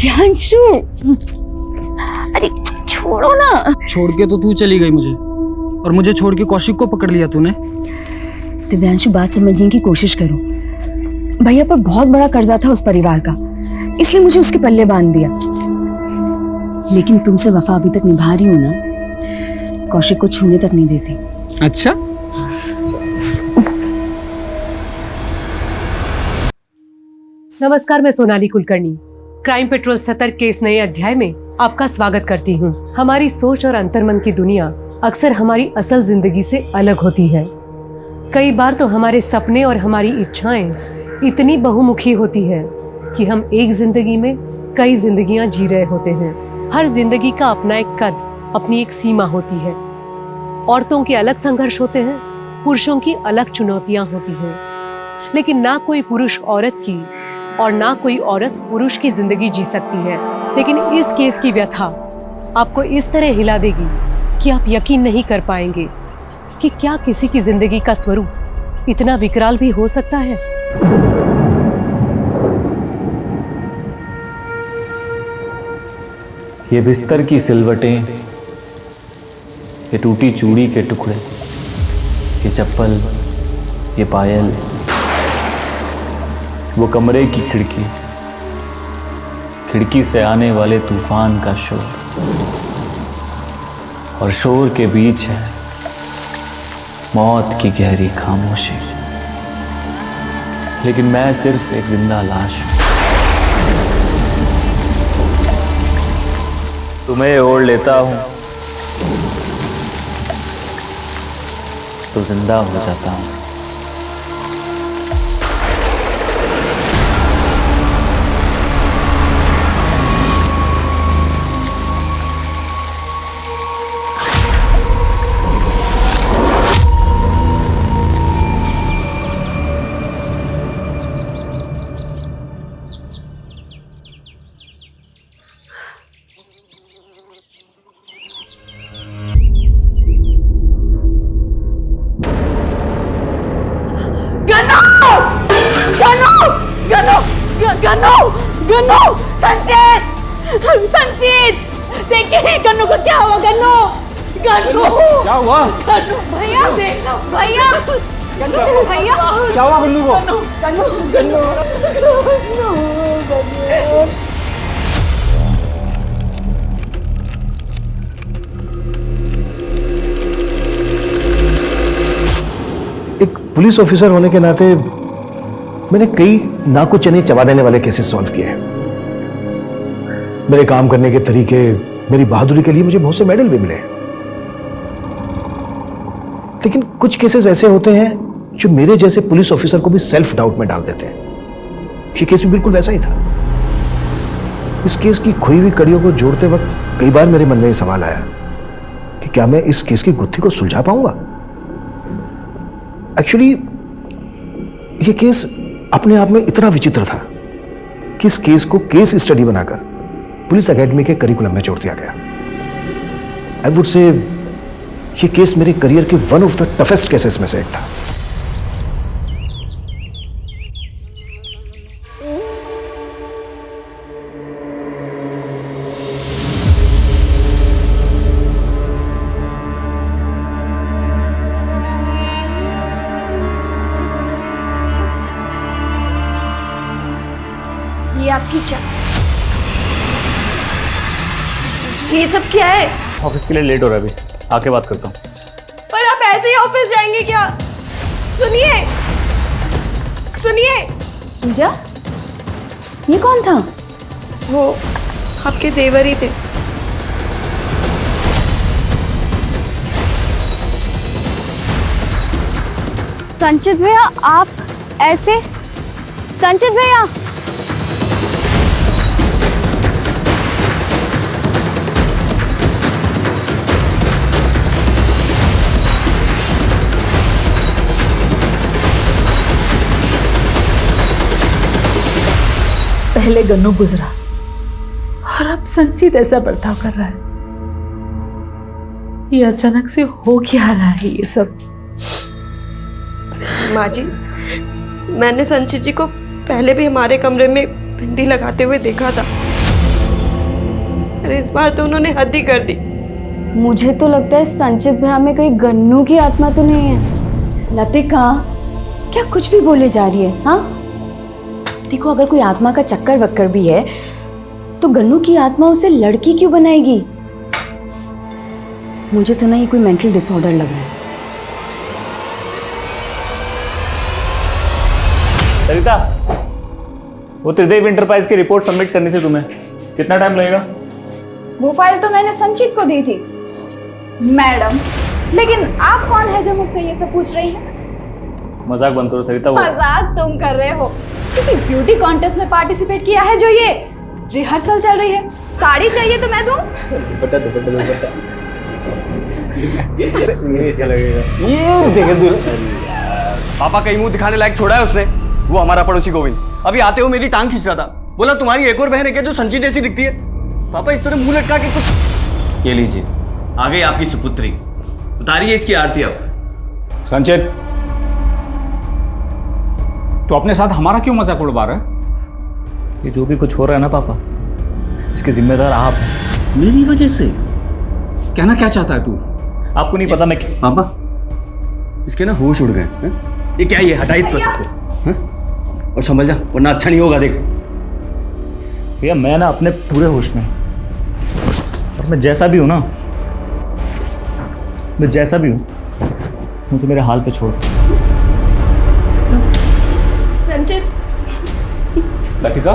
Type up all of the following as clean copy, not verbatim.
प्रियांशु, अरे छोड़ो ना। छोड़ के तो तू चली गई मुझे, और मुझे छोड़ के कौशिक को पकड़ लिया तूने। दिव्यांशु, बात समझने की कोशिश करो। भैया पर बहुत बड़ा कर्जा था उस परिवार का, इसलिए मुझे उसके पल्ले बांध दिया। लेकिन तुमसे वफा अभी तक निभा रही हूं ना, कौशिक को छूने तक नहीं देती। अच्छा, नमस्कार, मैं सोनाली कुलकर्णी क्राइम पेट्रोल सतर्क के इस नए अध्याय में आपका स्वागत करती हूँ। हमारी सोच और अंतर्मन की दुनिया अक्सर हमारी असल जिंदगी से अलग होती है। कई बार तो हमारे सपने और हमारी इच्छाएं इतनी बहुमुखी होती है कि हम एक जिंदगी में कई जिंदगियां जी रहे होते हैं। हर जिंदगी का अपना एक कद, अपनी एक सीमा होती है। औरतों के अलग संघर्ष होते हैं, पुरुषों की अलग चुनौतियां होती हैं। लेकिन ना कोई पुरुष औरत की और ना कोई औरत पुरुष की जिंदगी जी सकती है। लेकिन इस केस की व्यथा आपको इस तरह हिला देगी कि आप यकीन नहीं कर पाएंगे कि क्या किसी की जिंदगी का स्वरूप इतना विकराल भी हो सकता है। ये बिस्तर की सिलवटें, ये टूटी चूड़ी के टुकड़े, ये चप्पल, ये पायल, वो कमरे की खिड़की, खिड़की से आने वाले तूफान का शोर, और शोर के बीच है मौत की गहरी खामोशी। लेकिन मैं सिर्फ एक जिंदा लाश हूं। तुम्हें ओढ़ लेता हूं तो जिंदा हो जाता हूं। गन्नू, संचित, संचित, देखिए गन्नू को क्या हुआ। गन्नू, गन्नू क्या हुआ? गन्नू भैया, भैया, गन्नू भैया, क्या हुआ गन्नू को? गन्नू, गन्नू, गन्नू। एक पुलिस ऑफिसर होने के नाते मैंने कई नाकू चने चबा देने वाले केसेस सॉल्व किए हैं। मेरे काम करने के तरीके, मेरी बहादुरी के लिए मुझे बहुत से मेडल भी मिले। लेकिन कुछ केसेस ऐसे होते हैं जो मेरे जैसे पुलिस ऑफिसर को भी सेल्फ डाउट में डाल देते हैं। ये केस भी बिल्कुल वैसा ही था। इस केस की खोई हुई कड़ियों को जोड़ते वक्त कई बार मेरे मन में यह सवाल आया कि क्या मैं इस केस की गुत्थी को सुलझा पाऊंगा। एक्चुअली यह केस अपने आप में इतना विचित्र था कि इस केस को केस स्टडी बनाकर पुलिस एकेडमी के करिकुलम में जोड़ दिया गया। आई वुड से ये केस मेरे करियर के one of the toughest cases में से एक था। ये आपकी चाय, ये सब क्या है? ऑफिस के लिए लेट हो रहा है, अभी आके बात करता हूँ। पर आप ऐसे ही ऑफिस जाएंगे क्या? सुनिए, सुनिए। पूजा, ये कौन था? वो आपके देवर ही थे। संचित भैया, आप ऐसे? संचित भैया, पहले गन्नू गुजरा और अब संचित ऐसा बर्ताव कर रहा है। ये अचानक से हो क्या रहा है ये सब? माँ जी, मैंने संचित जी को पहले भी हमारे कमरे में बिंदी लगाते हुए देखा था। अरे इस बार तो उन्होंने हद ही कर दी। मुझे तो लगता है संचित भैया में कहीं गन्नू की आत्मा तो नहीं है। लतिका, क्या कुछ भी बोले जा रही है? हाँ, देखो अगर कोई आत्मा का चक्कर वक्कर भी है तो गन्नू की आत्मा उसे लड़की क्यों बनाएगी? मुझे तो ना ये कोई मेंटल डिसऑर्डर लग रहा है। सरिता, वो त्रिदेव इंटरप्राइज की रिपोर्ट सबमिट करनी थी तुम्हें, कितना टाइम लगेगा? वो फाइल तो मैंने संचित को दी थी मैडम, लेकिन आप कौन है जो मुझसे ये सब पूछ रही हैं? मजाक बंद करो सरिता। मजाक तुम कर रहे हो? किसी ब्यूटी कॉन्टेस्ट में पार्टिसिपेट किया है जो ये रिहर्सल चल रही है? साड़ी चाहिए तो मैं दूं? दुपट्टा दुपट्टा दुपट्टा ये चला गया। ये देख पापा कहीं मुंह दिखाने लायक छोड़ा है उसने। वो हमारा पड़ोसी गोविंद अभी आते हुए मेरी टांग खींच रहा था, बोला तुम्हारी एक और बहन है क्या जो संचित जैसी दिखती है? पापा इस तरह मुंह लटका के कुछ। ये लीजिए, आ गई आपकी सुपुत्री, उतारिए इसकी आरती अब। संचित, तो अपने साथ हमारा क्यों मजाक उड़वा रहा है? ये जो भी कुछ हो रहा है ना पापा, इसके जिम्मेदार आप हैं। मेरी वजह से? कहना क्या चाहता है तू? आपको नहीं पता मैं पापा इसके ना होश उड़ गए हैं। ये क्या, ये हटाई तो सबको हैं? और संभल जा वरना अच्छा नहीं होगा। देख भैया, मैं ना अपने पूरे होश में, और मैं जैसा भी हूं ना, मैं जैसा भी हूं, मुझे मेरे हाल पे छोड़। संचित, लतिका,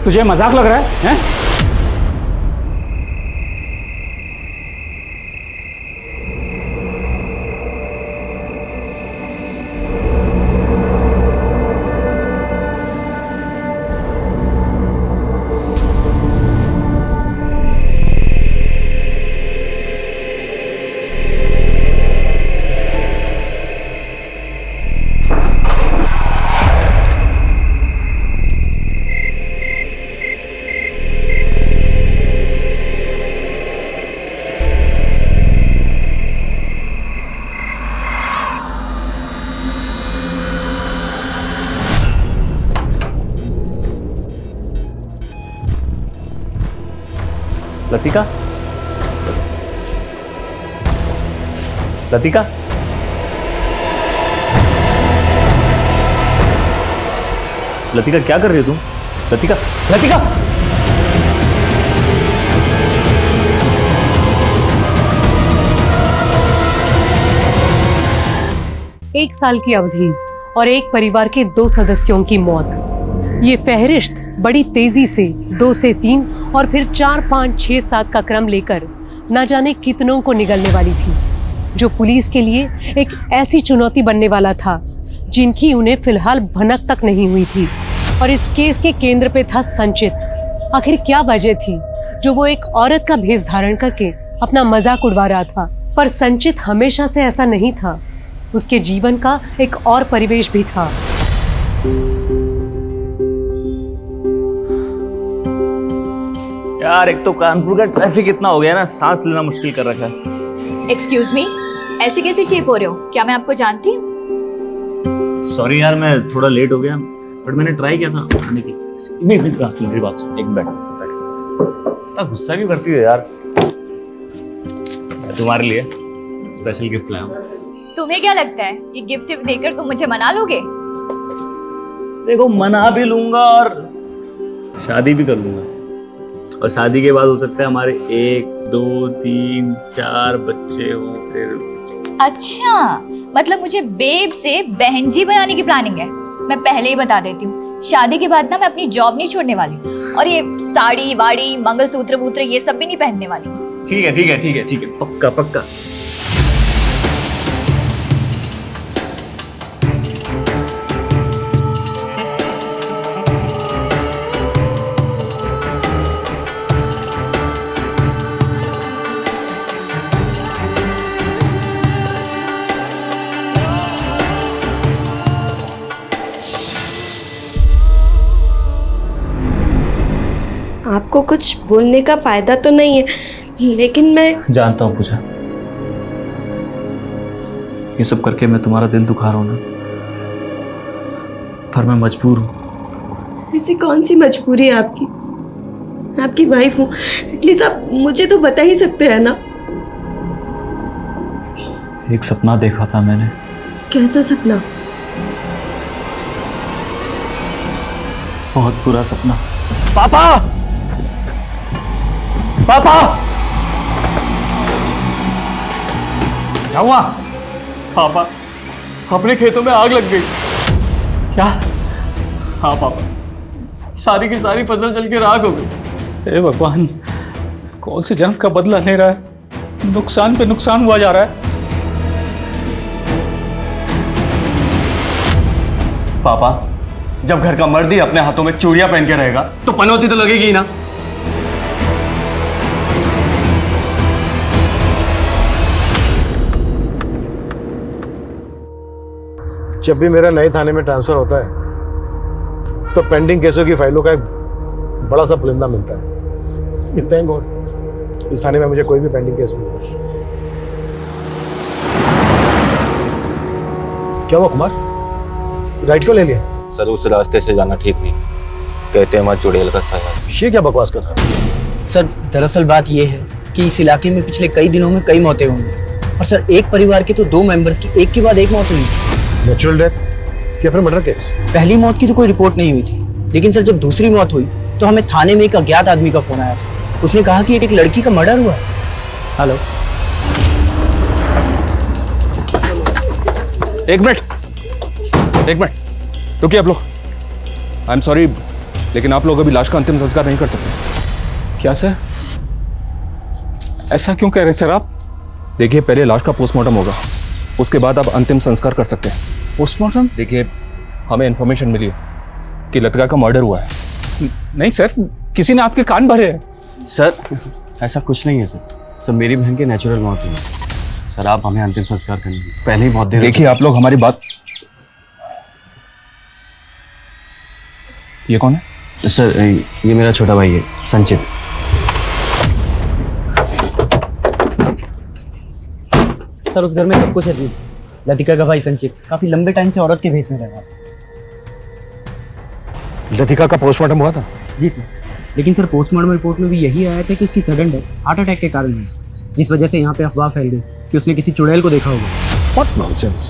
तुझे मजाक लग रहा है, हैं? लतिका, लतिका, लतिका क्या कर रही हो तुम? लतिका, लतिका! एक साल की अवधि और एक परिवार के 2 सदस्यों की मौत। ये फहरिस्त बड़ी तेजी से 2 से 3 और फिर 4, 5, 6, 7 का क्रम लेकर न जाने कितनों को निगलने वाली थी, जो पुलिस के लिए एक ऐसी चुनौती बनने वाला था जिनकी उन्हें फिलहाल भनक तक नहीं हुई थी। और इस केस के केंद्र पे था संचित। आखिर क्या वजह थी जो वो एक औरत का भेष धारण करके अपना मजाक उड़वा रहा था? पर संचित हमेशा से ऐसा नहीं था। उसके जीवन का एक और परिवेश भी था। यार, एक तो कानपुर का ट्रैफिक इतना हो गया ना, सांस लेना मुश्किल कर रखा है। एक्सक्यूज मी, ऐसे कैसे चीप हो रहे हो? क्या मैं आपको जानती हूँ? सॉरी यार, मैं थोड़ा लेट हो गया, बट मैंने ट्राई किया था आने की। मेरी बात सुन, एक मिनट बैठ। इतना गुस्सा क्यों करती है यार? तुम्हारे लिए स्पेशल गिफ्ट लाया हूं। तुम्हें क्या लगता है ये गिफ्ट देकर तुम मुझे मना लोगे? देखो, मना भी लूंगा और शादी भी कर लूंगा, और शादी के बाद हो सकता है हमारे 1, 2, 3, 4 बच्चे हो फिर। अच्छा, मतलब मुझे बेब से बहन जी बनाने की प्लानिंग है? मैं पहले ही बता देती हूँ, शादी के बाद ना मैं अपनी जॉब नहीं छोड़ने वाली, और ये साड़ी वाड़ी मंगलसूत्र वूत्र ये सब भी नहीं पहनने वाली। ठीक है ठीक है ठीक है ठीक है, पक्का पक्का। आपको कुछ बोलने का फायदा तो नहीं है, लेकिन मैं जानता हूँ पूजा, ये सब करके मैं तुम्हारा दिल दुखा रहा हूँ ना, पर मैं मजबूर हूँ। ऐसी कौन सी मजबूरी है आपकी? मैं आपकी वाइफ हूँ, एटलीस्ट आप मुझे तो बता ही सकते हैं ना। एक सपना देखा था मैंने। कैसा सपना? बहुत बुरा सपना। पापा, पापा, क्या हुआ? पापा, अपने खेतों में आग लग गई। क्या? हाँ पापा, सारी की सारी फसल जल के राख हो गई। हे भगवान, कौन से जन्म का बदला ले रहा है? नुकसान पे नुकसान हुआ जा रहा है। पापा, जब घर का मर्द ही अपने हाथों में चूड़ियां पहन के रहेगा तो पनौती तो लगेगी ही ना। जब भी मेरा नए थाने में ट्रांसफर होता है तो पेंडिंग केसों की फाइलों का एक बड़ा सा पुलिंदा मिलता है। थैंक गॉड इस थाने में मुझे कोई भी पेंडिंग केस नहीं मिला। क्या हुआ कुमार, राइट क्यों ले लिया? सर उस रास्ते से जाना ठीक नहीं, कहते हैं वहाँ चुड़ैल का साया। ये क्या बकवास कर रहा है? सर दरअसल बात यह है कि इस इलाके में पिछले कई दिनों में कई मौतें हुई और सर एक परिवार के तो 2 मेंबर्स की एक के बाद एक मौत हुई। नेचुरल डेथ या फिर मर्डर केस? पहली मौत की तो कोई रिपोर्ट नहीं हुई थी, लेकिन सर जब दूसरी मौत हुई तो हमें थाने में एक अज्ञात आदमी का फोन आया था। उसने कहा कि एक लड़की का मर्डर हुआ। हेलो, एक मिनट रुकिए आप लोग। आई एम सॉरी, लेकिन आप लोग अभी लाश का अंतिम संस्कार नहीं कर सकते। क्या सर, ऐसा क्यों कह रहे सर आप? देखिए, पहले लाश का पोस्टमार्टम होगा, उसके बाद आप अंतिम संस्कार कर सकते हैं। पोस्टमार्टम? देखिए, हमें इंफॉर्मेशन मिली है कि लतिका का मर्डर हुआ है। नहीं सर, किसी ने आपके कान भरे हैं। सर ऐसा कुछ नहीं है सर मेरी बहन की नेचुरल मौत हुई है। सर आप हमें अंतिम संस्कार करने पहले ही बहुत देर। देखिए आप लोग हमारी बात। ये कौन है? सर ये मेरा छोटा भाई है, संचित। सर उस घर में सब कुछ है जी। लतिका का भाई संचित काफी लंबे टाइम से औरत के भेष में रह रहा था। लतिका का पोस्टमार्टम हुआ था? जी सर, लेकिन सर पोस्टमार्टम रिपोर्ट में भी यही आया था कि उसकी सडन डेथ हार्ट अटैक के कारण हुई, जिस वजह से यहाँ पे अफवाह फैल गई कि उसने किसी चुड़ैल को देखा होगा। What nonsense!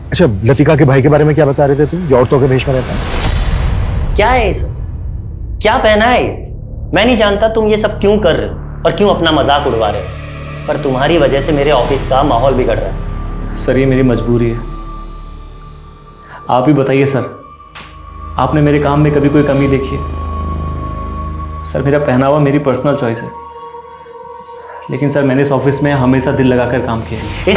अच्छा, लतिका के भाई के बारे में क्या बता रहे थे तुम, जो औरतों के भेष में रहता है? क्या है ये सब? क्या पहना है ये? मैं नहीं जानता तुम ये सब क्यों कर रहे हो और क्यों अपना मजाक उड़वा रहे हो, पर तुम्हारी वजह से मेरे ऑफिस का माहौल बिगड़ रहा है। सर ये मेरी मजबूरी है, आप ही बताइए सर, आपने मेरे काम में कभी कोई कमी देखी है? सर मेरा पहनावा मेरी पर्सनल चॉइस है, लेकिन सर मैंने इस ऑफिस में हमेशा दिल लगाकर काम किया है।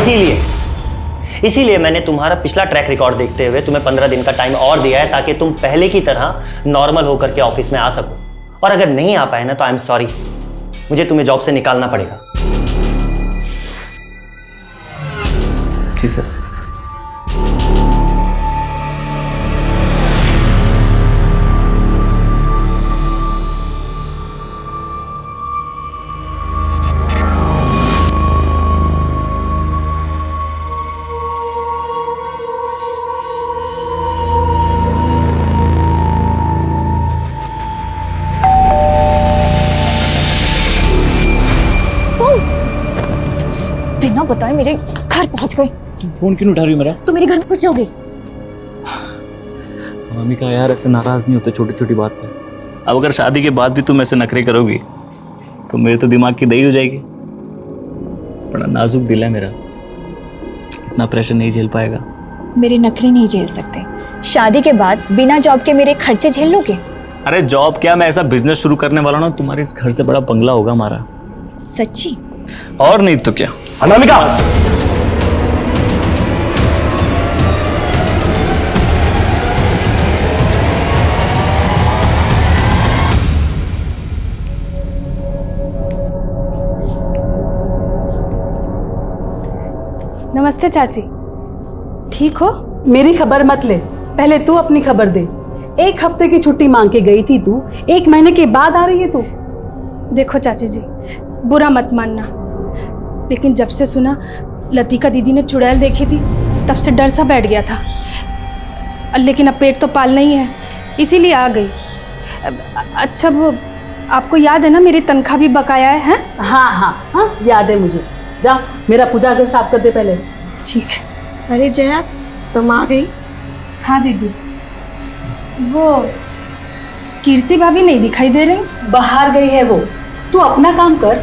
इसीलिए मैंने तुम्हारा पिछला ट्रैक रिकॉर्ड देखते हुए तुम्हें 15 दिन का टाइम और दिया है, ताकि तुम पहले की तरह नॉर्मल होकर के ऑफिस में आ सको। और अगर नहीं आ पाए ना तो आई एम सॉरी, मुझे तुम्हें जॉब से निकालना पड़ेगा। जी सर। बिना बताए मेरे घर पहुंच गए। तुम फोन क्यों उठा रही हो मेरा? तो मेरे घर पहुंच जाओगे? मम्मी का यार ऐसे नाराज नहीं होते छोटी छोटी बात पे। अब अगर शादी के बाद भी तुम ऐसे नखरे करोगी तो मेरे तो दिमाग की दही हो जाएगी। बड़ा नाजुक दिल है मेरा, इतना प्रेशर नहीं झेल पाएगा। मेरे नखरे नहीं झेल सकते। शादी के बाद बिना जॉब के मेरे खर्चे झेल लोगे? अरे जॉब क्या, मैं ऐसा बिजनेस शुरू करने वाला हूँ, तुम्हारे इस घर से बड़ा बंगला होगा हमारा। सच्ची? और नहीं तो क्या। अनामिका, नमस्ते चाची, ठीक हो? मेरी खबर मत ले, पहले तू अपनी खबर दे। 1 हफ्ते की छुट्टी मांग के गई थी तू, 1 महीने के बाद आ रही है तू। देखो चाची जी, बुरा मत मानना, लेकिन जब से सुना लतिका दीदी ने चुड़ैल देखी थी तब से डर सा बैठ गया था। लेकिन अब पेट तो पालना ही है, इसीलिए आ गई। अच्छा वो आपको याद है ना मेरी तनख्वाह भी बकाया है, हैं? हाँ हाँ हाँ, याद है मुझे। जा मेरा पूजा घर साफ कर दे पहले। ठीक। अरे जया, तुम आ गई? हाँ दीदी। वो कीर्ति भाभी नहीं दिखाई दे रही। बाहर गई है वो, तू अपना काम कर।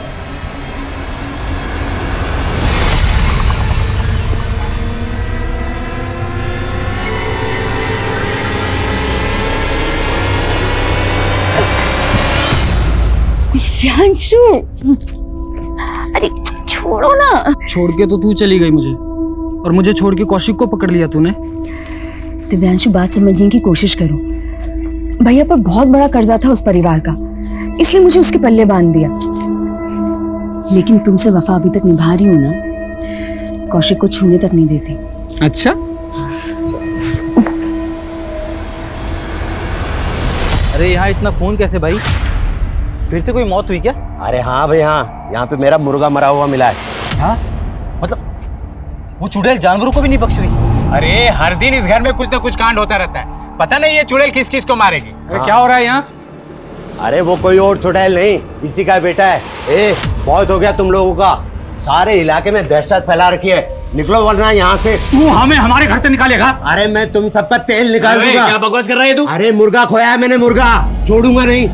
दिव्यांशु, अरे छोड़ो ना। छोड़ के तो तू चली गई मुझे, और मुझे छोड़ के कौशिक को पकड़ लिया तूने। दिव्यांशु, बात समझने की कोशिश करो। भैया पर बहुत बड़ा कर्जा था उस परिवार का, इसलिए मुझे उसके पल्ले बांध दिया। लेकिन तुमसे वफा अभी तक निभा रही हूं ना, कौशिक को छूने तक नहीं देती। अच्छा, अरे यहाँ इतना खून कैसे भाई? फिर से कोई मौत हुई क्या? अरे हाँ भाई हाँ, यहाँ पे मेरा मुर्गा मरा हुआ मिला है। हाँ मतलब वो चुड़ैल जानवरों को भी नहीं बख्श रही। अरे हर दिन इस घर में कुछ ना कुछ कांड होता रहता है, पता नहीं ये चुड़ैल किस किस को मारेगी। हाँ। क्या हो रहा है यहाँ? अरे वो कोई और चुड़ैल नहीं, इसी का बेटा है। ए, बहुत हो गया तुम लोगों का, सारे इलाके में दहशत फैला रखी है। निकलो वरना यहाँ से। तू हमें हमारे घर से निकालेगा? अरे मैं तुम सबका तेल निकाल दूंगा। क्या बकवास कर रहा है तू? अरे मुर्गा खोया है मैंने, मुर्गा छोड़ूंगा नहीं।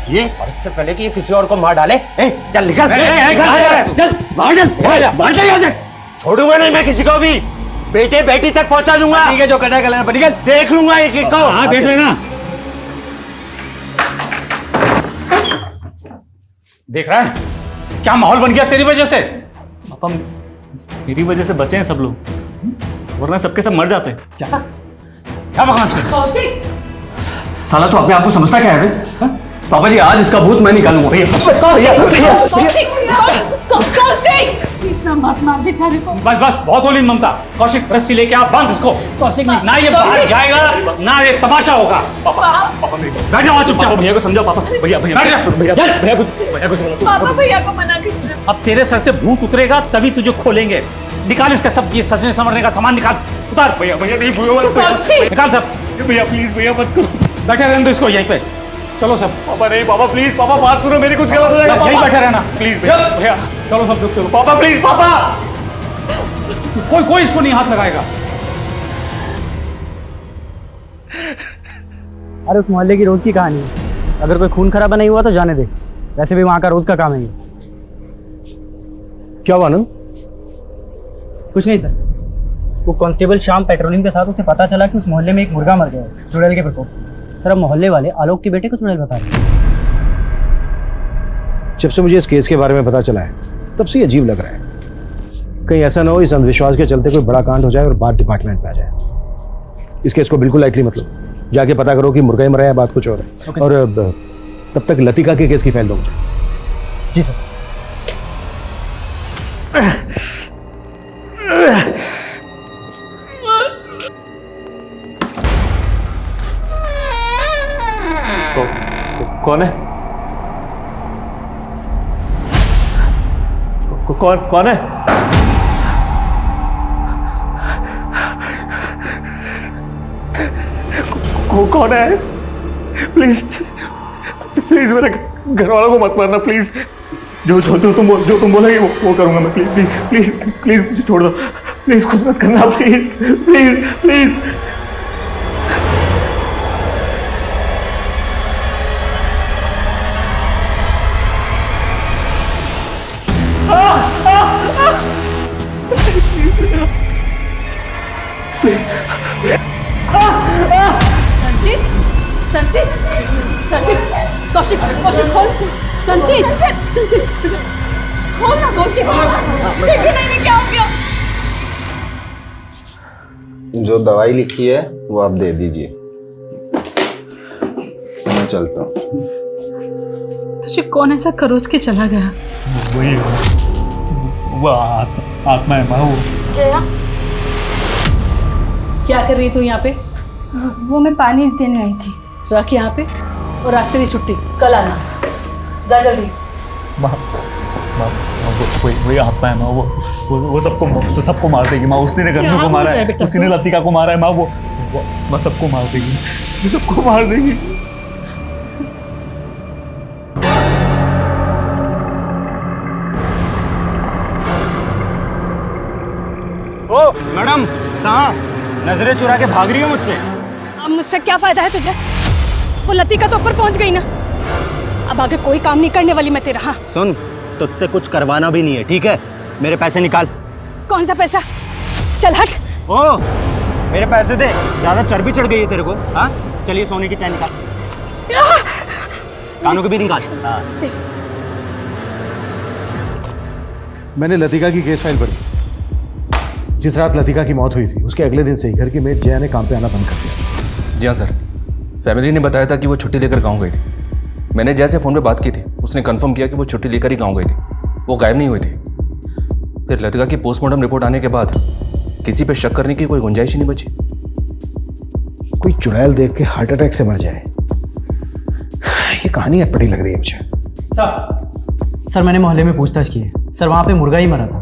ये और इससे पहले कि ये किसी और को मार डाले, चल निकल, चल बाहर चल, बाहर चल यहाँ से। छोड़ूंगा नहीं मैं किसी को भी, बेटे बेटी तक पहुंचा दूंगा। ठीक है, जो करना है कर लेना, देख लूंगा एक एक को। हाँ देख लेना। देख रहा है क्या माहौल बन गया तेरी वजह से? पापा मेरी वजह से बचे हैं सब लोग, वरना सबके सब मर जाते। क्या क्या बकवास कर? कौशिक, साला तू अपने आप को समझता क्या है बे? पापा जी आज इसका भूत मैं निकालूंगा। इतना मत मार बेचारे को। बस बस बहुत होली ममता। कौशिक रस्सी लेके आ, बांध इसको। कौशिक ना ये बाहर जाएगा ना ये तमाशा होगा। पापा बैठ जाओ चुपचाप। भैया को समझाओ। पापा भैया बैठ जा। भैया को पापा भैया को मना कीजिए। अब तेरे सर से भूत उतरेगा तभी तुझे खोलेंगे। निकाल इसका सब ये सजने संवरने का सामान निकाल, उतार। भैया नहीं भूल निकाल सब। भैया प्लीज भैया मत करो। बैठे रहने दो इसको यहीं पे। चलो सब। पापा नहीं, पापा प्लीज, पापा बात सुनो मेरी, कुछ गलत हो जाएगा। यहीं बैठे रहना प्लीज भैया। चलो सब लोग चलो। पापा प्लीज, पापा कोई इसको नहीं हाथ लगाएगा। अरे उस मोहल्ले की रोज की कहानी है, अगर कोई खून खराबा नहीं हुआ तो जाने दे, वैसे भी वहाँ का रोज का काम है ये। क्या हुआ आनंद? कुछ नहीं सर, वो कांस्टेबल शाम पेट्रोलिंग के साथ उसे पता चला कि उस मोहल्ले में एक मुर्गा मर गया है चुड़ैल के प्रकोप से। सर अब मोहल्ले वाले आलोक के बेटे को चुड़ैल बता रहे हैं। जब से मुझे इस केस के बारे में पता चला है तब से ये अजीब लग रहा है। कहीं ऐसा ना हो इस अंधविश्वास के चलते कोई बड़ा कांड हो जाए और बात डिपार्टमेंट में आ जाए। इस केस को बिल्कुल लाइटली मत लो, जाके पता करो कि मुर्गा ही मरा है, बात कुछ और है। और तब तक लतिका के केस की फाइल दो मुझे। जी सर। कौन है? कौन है? कौन है? प्लीज प्लीज मेरे घर वालों को मत मारना प्लीज। जो तुम बोलेंगे वो करूंगा मैं। प्लीज प्लीज प्लीज प्लीज मुझे छोड़ दो प्लीज, कुछ मत करना please please please. Sanjeet, Sanjeet, Sanjeet, Kaushik, Kaushik खोल। संजीत, संजीत, खोल ना कौशिक। देखिए नहीं क्या हो गया। जो दवाई लिखी है वो आप दे दीजिए, मैं चलता हूँ। तुझे कौन ऐसा खरोच के चला गया? वही वो आत्मा है माँ। वो जया, क्या कर रही तू यहाँ पे? वो मैं पानी देने आई थी। रख यहाँ पे, और रास्ते की छुट्टी कल आना। जा जल्दी। वही आत्मा है माँ। वो सबको मार देगी माँ। उसने गन्नू को मारा है, उसी ने लतिका को मारा है माँ। वो सबको मार देगी, सबको मार देगी। नजरें चुरा के भाग रही हो मुझसे। अब मुझसे क्या फायदा है तुझे? वो लतिका तो ऊपर पहुंच गई ना, अब आगे कोई काम नहीं करने वाली मैं तेरा। हाँ सुन, तुझसे कुछ करवाना भी नहीं है, ठीक है? मेरे पैसे निकाल। कौन सा पैसा? चल हट। ओ, मेरे पैसे दे, ज्यादा चर्बी चढ़ गई है तेरे को। हाँ चलिए, सोने की चैन निकाल, कानों के भी निकाल। हाँ। मैंने लतिका की केस फाइल पढ़ी। जिस रात लतिका की मौत हुई थी उसके अगले दिन से ही घर की मेड जया ने काम पे आना बंद कर दिया। जी हाँ सर, फैमिली ने बताया था कि वो छुट्टी लेकर गाँव गई थी। मैंने जया से फ़ोन पे बात की थी, उसने कंफर्म किया कि वो छुट्टी लेकर ही गाँव गई थी, वो गायब नहीं हुई थी। फिर लतिका की पोस्टमार्टम रिपोर्ट आने के बाद किसी पे शक करने की कोई गुंजाइश ही नहीं बची। कोई चुड़ैल देख के हार्ट अटैक से मर जाए, ये कहानी अटपटी लग रही है मुझे। सर मैंने मोहल्ले में पूछताछ की है सर, वहाँ पे मुर्गा ही मरा था।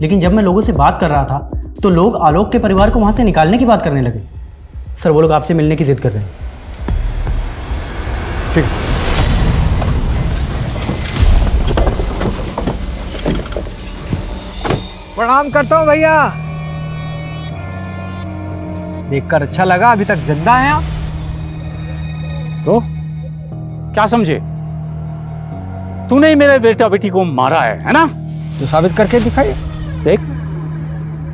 लेकिन जब मैं लोगों से बात कर रहा था तो लोग आलोक के परिवार को वहाँ से निकालने की बात करने लगे। सर वो लोग आपसे मिलने की जिद कर रहे हैं। ठीक। प्रणाम करता हूँ भैया, देखकर अच्छा लगा। अभी तक जिंदा हैं आप? तो क्या समझे? तूने ही मेरे बेटा बेटी को मारा है ना? तो साबित करके दिखाइए। देख,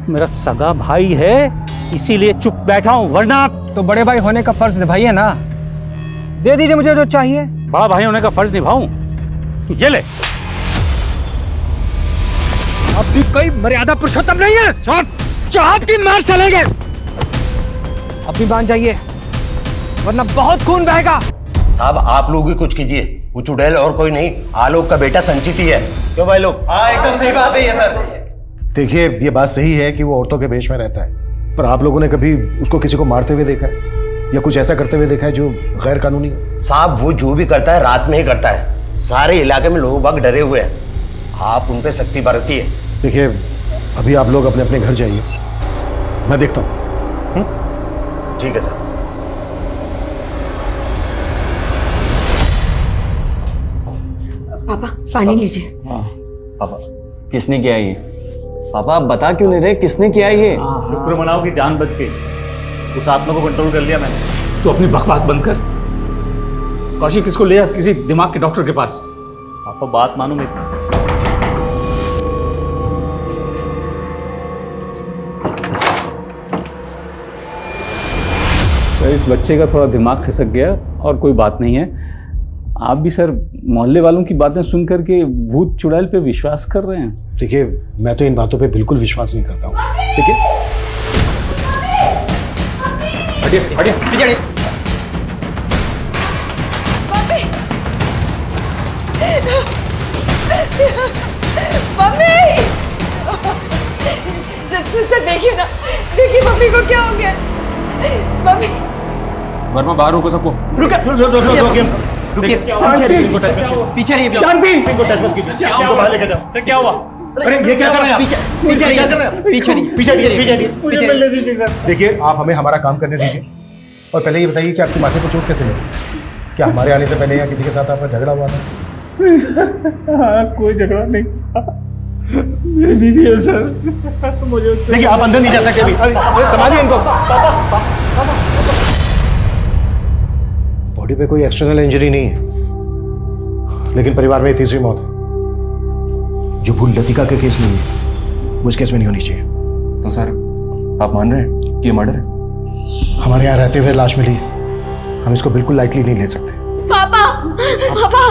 मेरा सगा भाई है इसीलिए चुप बैठा हूं, वरना तो बड़े भाई होने का फर्ज निभाइए ना। दे दीजिए मुझे जो चाहिए। बड़ा भाई होने का फर्ज निभाऊं? ये ले। अब भी कोई मर्यादा पुरुषोत्तम नहीं है। चाप की मार चलेंगे। अब भी मान जाइए वरना बहुत खून बहेगा। साहब आप लोग ही कुछ कीजिए, वो चुड़ैल और कोई नहीं, आलोक का बेटा संचित ही है। क्यों भाई लोग? हाँ एकदम सही बात है ये सर। देखिए, ये बात सही है कि वो औरतों के वेश में रहता है, पर आप लोगों ने कभी उसको किसी को मारते हुए देखा है या कुछ ऐसा करते हुए देखा है जो गैर कानूनी है? साहब वो जो भी करता है रात में ही करता है। सारे इलाके में लोग बाग डरे हुए हैं, आप उन पे सख्ती बरतिए। देखिए, अभी आप लोग अपने अपने घर जाइए, मैं देखता हूँ। ठीक है साहब। पापा पानी लीजिए। पापा किसने किया ये? पापा आप बता क्यों नहीं रहे किसने किया ये? शुक्र मनाओ कि जान बच गई, उस आत्मा को कंट्रोल कर लिया मैंने। तू अपनी बकवास बंद कर। कौशिक इसको ले जा किसी दिमाग के डॉक्टर के पास। पापा बात मानो मेरी। सर इस बच्चे का थोड़ा दिमाग खिसक गया और कोई बात नहीं है। आप भी सर मोहल्ले वालों की बातें सुन करके भूत चुड़ैल पे विश्वास कर रहे हैं। देखिए, मैं तो इन बातों पे बिल्कुल विश्वास नहीं करता हूँ। ठीक है, हटिए हटिए पीछे हटिए। मम्मी सर देखिए ना, देखिए मम्मी को क्या हो गया। मम्मी वर्मा बाहर रुको सबको। रुकिए पीछे रहिए। शांति। क्या हुआ? अरे ये क्या कर रहे हैं आप? पीछे। देखिए, आप हमें हमारा काम करने दीजिए और पहले ये बताइए कि आपके माथे को चोट कैसे लगी? क्या हमारे आने से पहले या किसी के साथ आपका झगड़ा हुआ था? कोई झगड़ा नहीं, मेरी बीवी है सर। मुझे देखिए, आप अंदर नहीं जा सकते अभी। अरे संभालिए इनको। बॉडी पे कोई एक्सटर्नल इंजरी नहीं है, लेकिन परिवार में तीसरी मौत है जो भूल लतिका के केस में हुई, वो इस केस में नहीं होनी चाहिए। तो सर आप मान रहे हैं कि ये मर्डर है? हमारे यहाँ रहते हुए लाश मिली है, हम इसको बिल्कुल लाइटली नहीं ले सकते। पापा पापा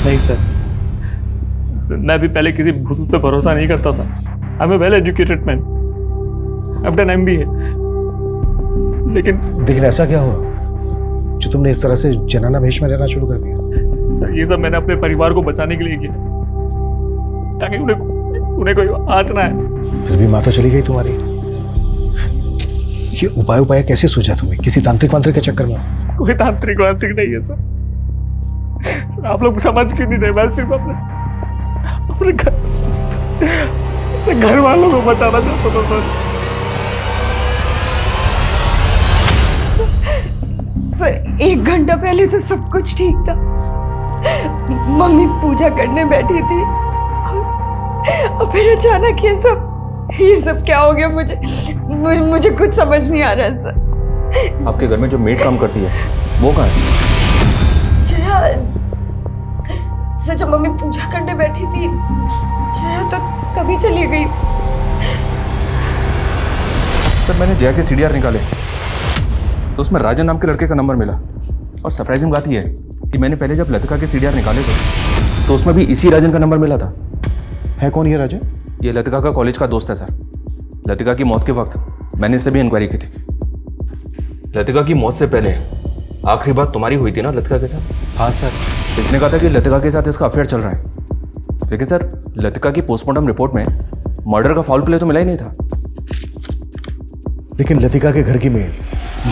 नहीं सर, मैं भी पहले किसी भूत पे भरोसा नहीं करता था। I am a well educated man, I have done MBA। लेकिन ऐसा क्या हुआ जो तुमने इस तरह से जनाना भेष में रहना शुरू कर दिया? सर ये सब मैंने अपने परिवार को बचाने के लिए किया, ताकि उन्हें कोई आँच ना है। फिर भी माँ तो चली गई तुम्हारी। ये उपाय कैसे सूझा तुम्हें? किसी तांत्रिक वांत्रिक के चक्कर में? कोई तांत्रिक वांत्रिक नहीं है सर, आप लोग समझ क्यों नहीं रहे? मैं सिर्फ अपने घर वालों को बचाना चाहता था सर। 1 घंटा पहले तो सब कुछ ठीक था। मम्मी पूजा करने बैठी थी और फिर अचानक ये सब ये सब क्या हो गया? मुझे कुछ समझ नहीं आ रहा सर। आपके घर में जो मेड काम करती है वो कहाँ है? जया, सर जब मम्मी पूजा करने बैठी थी जया तो तभी चली गई थी। सर मैंने जया के CDR निकाले तो उसमें राजन नाम के लड़के का नंबर मिला, और सरप्राइजिंग बात यह है कि मैंने पहले जब लतिका के CDR निकाले थे तो उसमें भी इसी राजन का नंबर मिला था। है कौन ये राजन? ये लतिका का कॉलेज का दोस्त है सर। लतिका की मौत के वक्त मैंने इससे भी इंक्वायरी की थी। लतिका की मौत से पहले आखिरी बात तुम्हारी हुई थी ना लतिका के साथ? हाँ सर। इसने कहा था कि लतिका के साथ इसका अफेयर चल रहा है, लेकिन सर लतिका की पोस्टमार्टम रिपोर्ट में मर्डर का फाउल प्ले तो मिला ही नहीं था। लेकिन लतिका के घर की मेड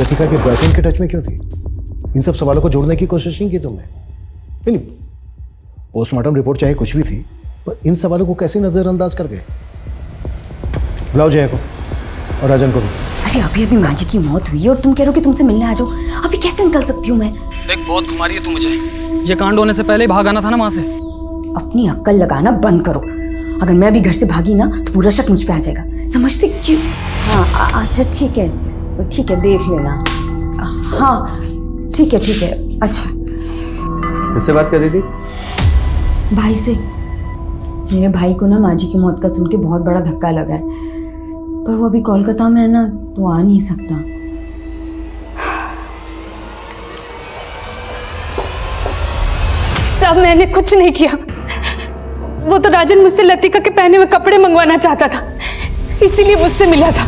लतिका के बॉयफ्रेंड के टच में क्यों थी? इन सब सवालों को जोड़ने की कोशिश नहीं की तुमने? नहीं, पोस्टमार्टम रिपोर्ट चाहे कुछ भी थी, पर इन सवालों को कैसे नजरअंदाज कर गए? बुलाओ जया को और राजन को भी। अरे अभी अभी माँ जी की मौत हुई है और तुम कह रहे हो कि तुमसे मिलने आ जाओ। अभी कैसे निकल सकती हूँ मैं? देख बहुत घुमा रही है तू मुझे। ये कांड होने से पहले ही भाग आना था ना वहां से। अपनी अक्ल लगाना बंद करो। अगर मैं अभी घर से भागी ना तो पूरा शक मुझ पे आ जाएगा। समझते क्यों? हाँ अच्छा ठीक है देख लेना। हाँ ठीक है। अच्छा किससे बात कर रही थी? भाई से। मेरे भाई को ना माँ जी की मौत का सुन के बहुत बड़ा धक्का लगा है, पर वो अभी कोलकाता में है ना, तो आ नहीं सकता। सब मैंने कुछ नहीं किया। वो तो राजन मुझसे लतिका के पहने हुए कपड़े मंगवाना चाहता था, इसीलिए मुझसे मिला था।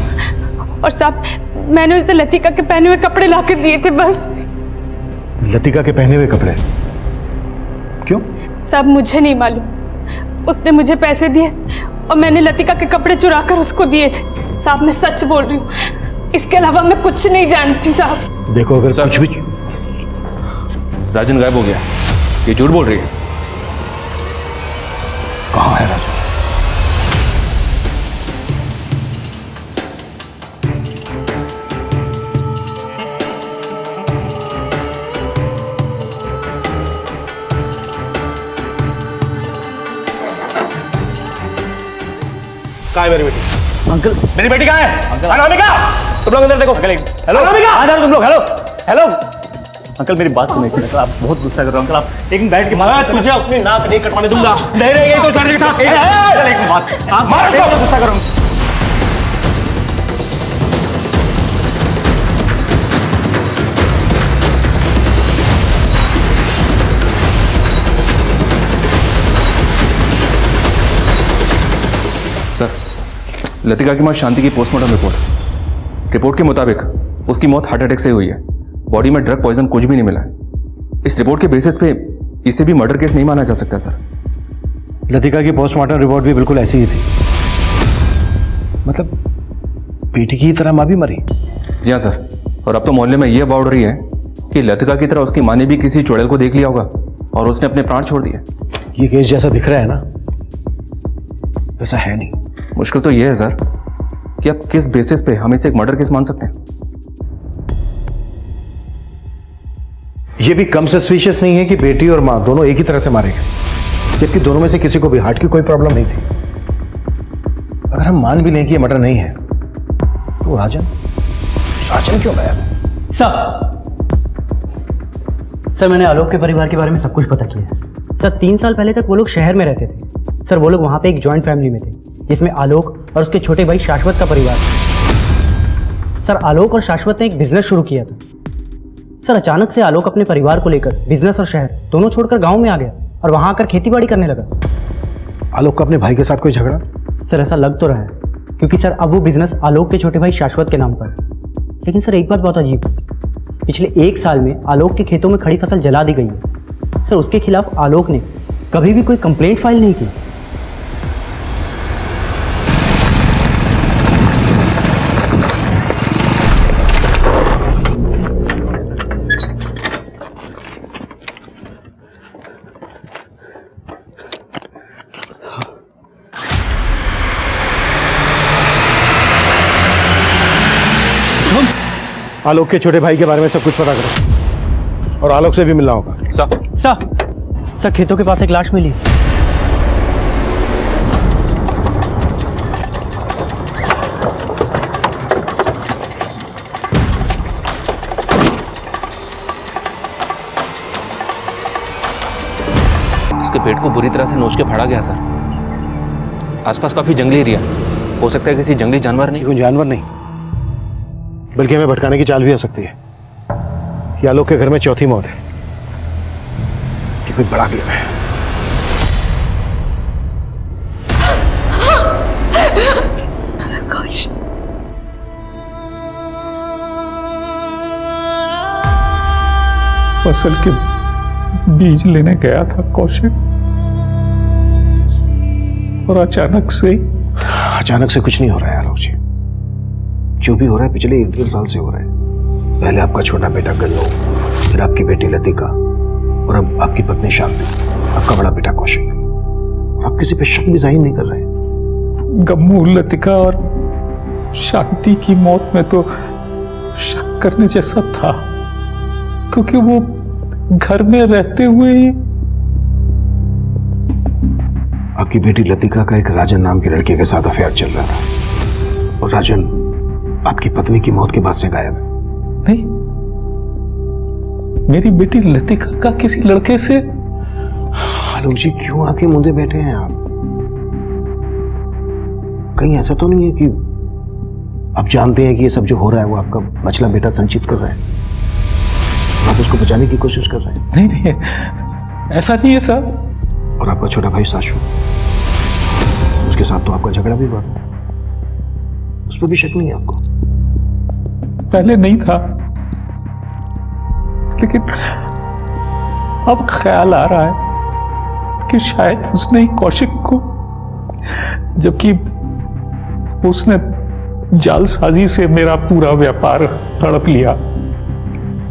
और साहब मैंने उसे लतिका के पहने हुए कपड़े लाकर दिए थे बस। लतिका के पहने हुए कपड़े? क्यों? सब मुझे नहीं मालूम। उसने मुझे पैसे दिए और मैंने लतिका के कपड़े चुरा कर उसको दिए थे। साहब मैं सच बोल रही हूँ, इसके अलावा मैं कुछ नहीं जानती साहब। देखो अगर कुछ भी। राजन गायब हो गया, ये झूठ बोल रही है। कहाँ है राजन? कहाँ है मेरी बेटी? अंकल मेरी बेटी कहाँ है? अनामिका, तुम लोग अंदर देखो। हेलो अनामिका, आ जाओ तुम लोग। हेलो अंकल मेरी बात सुनिए। अंकल आप बहुत गुस्सा कर रहे हो। अंकल आप एक मिनट बैठ के मैं तुझे अपनी नाक नहीं कटवाने दूंगा। नहीं रही तो चढ़ के साथ एक बात आप मार दो। गुस्सा करो। सर लतिका की मां शांति की पोस्टमार्टम रिपोर्ट के मुताबिक उसकी मौत हार्ट अटैक से हुई है। बॉडी में ड्रग पॉइजन कुछ भी नहीं मिला है। इस रिपोर्ट के बेसिस पे इसे भी मर्डर केस नहीं माना जा सकता सर। लतिका की पोस्टमार्टम रिपोर्ट भी बिल्कुल ऐसी ही थी। मतलब बेटी की तरह माँ भी मरी? जी हाँ सर। और अब तो मोहल्ले में यह बात उड़ रही है कि लतिका की तरह उसकी माँ ने भी किसी चुड़ैल को देख लिया होगा और उसने अपने प्राण छोड़ दिए। ये केस जैसा दिख रहा है ना, वैसा है नहीं। मुश्किल तो यह है सर कि आप किस बेसिस पे हम इसे एक मर्डर केस मान सकते हैं। ये भी कम सस्पिशियस नहीं है कि बेटी और मां दोनों एक ही तरह से मारे गए, जबकि दोनों में से किसी को भी हार्ट की कोई प्रॉब्लम नहीं थी। अगर हम मान भी लें कि ये मर्डर नहीं है तो राजन क्यों गायब? सर मैंने आलोक के परिवार के बारे में सब कुछ पता किया है। सर 3 साल पहले तक वो लोग शहर में रहते थे। सर वो लोग वहाँ पे एक जॉइंट फैमिली में थे, जिसमें आलोक और उसके छोटे भाई शाश्वत का परिवार था। सर आलोक और शाश्वत ने एक बिजनेस शुरू किया था। सर अचानक से आलोक अपने परिवार को लेकर बिजनेस और शहर दोनों छोड़कर गाँव में आ गया और वहाँ आकर खेती बाड़ी करने लगा। आलोक का अपने भाई के साथ कोई झगड़ा? सर ऐसा लग तो रहा है, क्योंकि सर अब वो बिजनेस आलोक के छोटे भाई शाश्वत के नाम पर। लेकिन सर एक बात बहुत अजीब, पिछले 1 साल में आलोक के खेतों में खड़ी फसल जला दी गई है। सर उसके खिलाफ आलोक ने कभी भी कोई कंप्लेंट फाइल नहीं की। आलोक के छोटे भाई के बारे में सब कुछ पता करो और आलोक से भी मिलना होगा। सर खेतों के पास एक लाश मिली। उसके पेट को बुरी तरह से नोच के फाड़ा गया सर। आसपास काफी जंगली एरिया, हो सकता है किसी जंगली जानवर नहीं। कोई जानवर नहीं, बल्कि हमें भटकाने की चाल भी आ सकती है। ये आलोक के घर में चौथी मौत है। ये कोई बड़ा गेम है। फसल के बीज लेने गया था कौशिक, और अचानक से कुछ नहीं हो रहा है आलोक जी। जो भी हो रहा है पिछले 1-1.5 साल से हो रहा है। पहले आपका छोटा बेटा गन्नू, फिर आपकी बेटी लतिका, और अब आपकी पत्नी शांति, आपका बड़ा बेटा कौशिक। आप किसी पे शक भी जाहिर नहीं कर रहे। गम्मू, लतिका और शांति की मौत में तो शक करने जैसा था, क्योंकि वो घर में रहते हुए ही। आपकी बेटी लतिका का एक राजन नाम के लड़के के साथ अफेयर चल रहा था, और राजन आपकी पत्नी की मौत के बाद से गायब है। नहीं, मेरी बेटी लतिका का किसी लड़के से। आलोक जी क्यों आके मुंदे बैठे हैं आप? कहीं ऐसा तो नहीं है कि आप जानते हैं कि ये सब जो हो रहा है वो आपका मछला बेटा संचित कर रहा है, आप उसको बचाने की कोशिश कर रहे हैं? नहीं, ऐसा नहीं है सर। और आपका छोटा भाई साशु, उसके साथ तो आपका झगड़ा भी हुआ था, उस पर भी शक नहीं है आपको? पहले नहीं था, लेकिन अब ख्याल आ रहा है कि शायद उसने ही कौशिक को, जबकि उसने जालसाजी से मेरा पूरा व्यापार हड़प लिया।